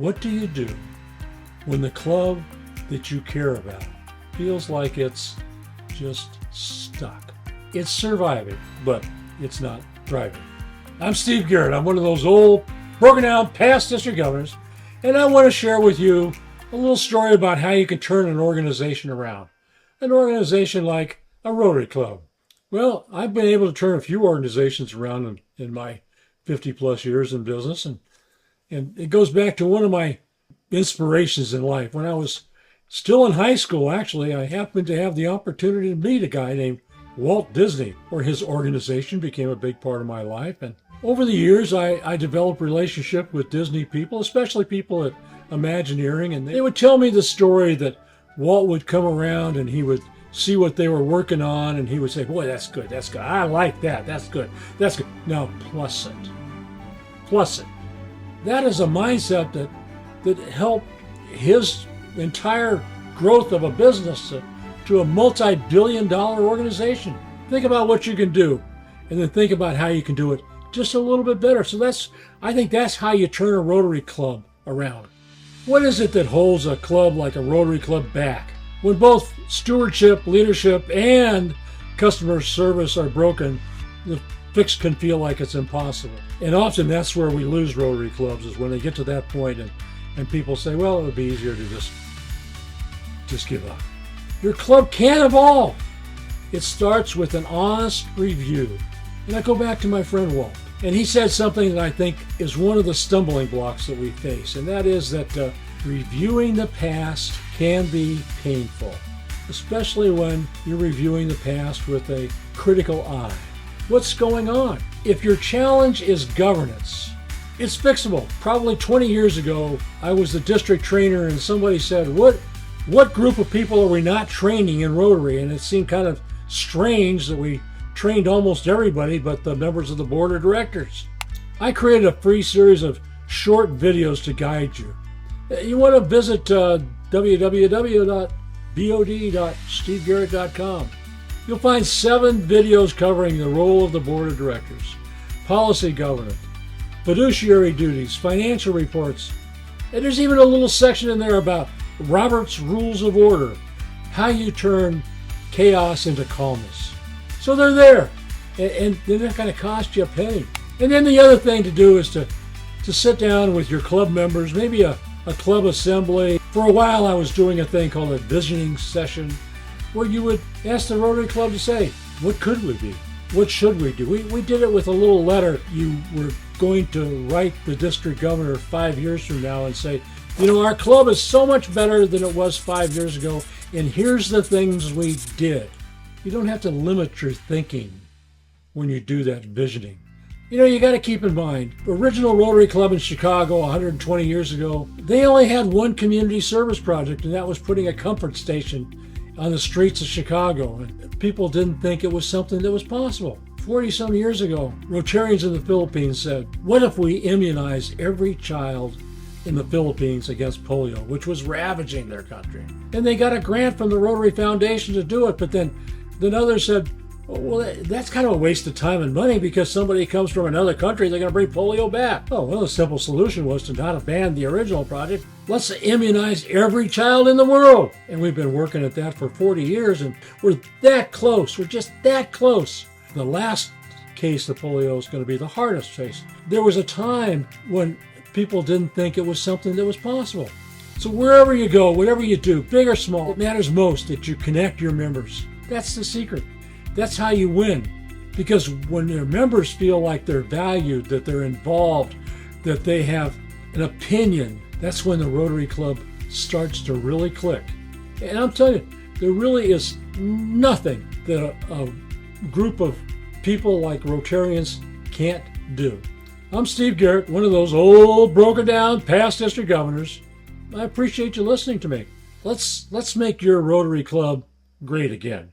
What do you do when the club that you care about feels like it's just stuck? It's surviving, but it's not thriving. I'm Steve Garrett. I'm one of those old, broken down past district governors, and I want to share with you a little story about how you can turn an organization around. An organization like a Rotary Club. Well, I've been able to turn a few organizations around in my 50 plus years in business, and it goes back to one of my inspirations in life. When I was still in high school, actually, I happened to have the opportunity to meet a guy named Walt Disney, where his organization became a big part of my life. And over the years, I developed a relationship with Disney people, especially people at Imagineering, and they would tell me the story that Walt would come around and he would see what they were working on, and he would say, boy, that's good, that's good. I like that, that's good, that's good. Now, plus it. That is a mindset that helped his entire growth of a business to a multi-billion-dollar organization. Think about what you can do, and then think about how you can do it just a little bit better. So I think that's how you turn a Rotary Club around. What is it that holds a club like a Rotary Club back? When both stewardship, leadership, and customer service are broken, the fix can feel like it's impossible. And often that's where we lose Rotary Clubs, is when they get to that point and people say, well, it would be easier to just give up. Your club can evolve. It starts with an honest review. And I go back to my friend Walt, and he said something that I think is one of the stumbling blocks that we face, and that is that reviewing the past can be painful, especially when you're reviewing the past with a critical eye. What's going on? If your challenge is governance, it's fixable. Probably 20 years ago, I was the district trainer, and somebody said, what group of people are we not training in Rotary? And it seemed kind of strange that we trained almost everybody but the members of the board of directors. I created a free series of short videos to guide you. You want to visit www.bod.stevegarrett.com. You'll find 7 videos covering the role of the board of directors, policy governance, fiduciary duties, financial reports, and there's even a little section in there about Robert's Rules of Order, how you turn chaos into calmness. So they're there, and they're not going to cost you a penny. And then the other thing to do is to sit down with your club members, maybe a club assembly. For a while I was doing a thing called a visioning session, where you would ask the Rotary Club to say, what could we be? What should we do? We did it with a little letter you were going to write the district governor 5 years from now and say, our club is so much better than it was 5 years ago, and here's the things we did. You don't have to limit your thinking when you do that visioning. You got to keep in mind, the original Rotary Club in Chicago 120 years ago, they only had one community service project, and that was putting a comfort station on the streets of Chicago. And people didn't think it was something that was possible. 40-some years ago, Rotarians in the Philippines said, what if we immunize every child in the Philippines against polio, which was ravaging their country? And they got a grant from the Rotary Foundation to do it, but then others said, well, that's kind of a waste of time and money, because somebody comes from another country, they're going to bring polio back. Oh, well, the simple solution was to not abandon the original project. Let's immunize every child in the world. And we've been working at that for 40 years, and we're that close. We're just that close. The last case of polio is going to be the hardest case. There was a time when people didn't think it was something that was possible. So wherever you go, whatever you do, big or small, it matters most that you connect your members. That's the secret. That's how you win. Because when your members feel like they're valued, that they're involved, that they have an opinion, that's when the Rotary Club starts to really click. And I'm telling you, there really is nothing that a group of people like Rotarians can't do. I'm Steve Garrett, one of those old, broken down, past district governors. I appreciate you listening to me. Let's make your Rotary Club great again.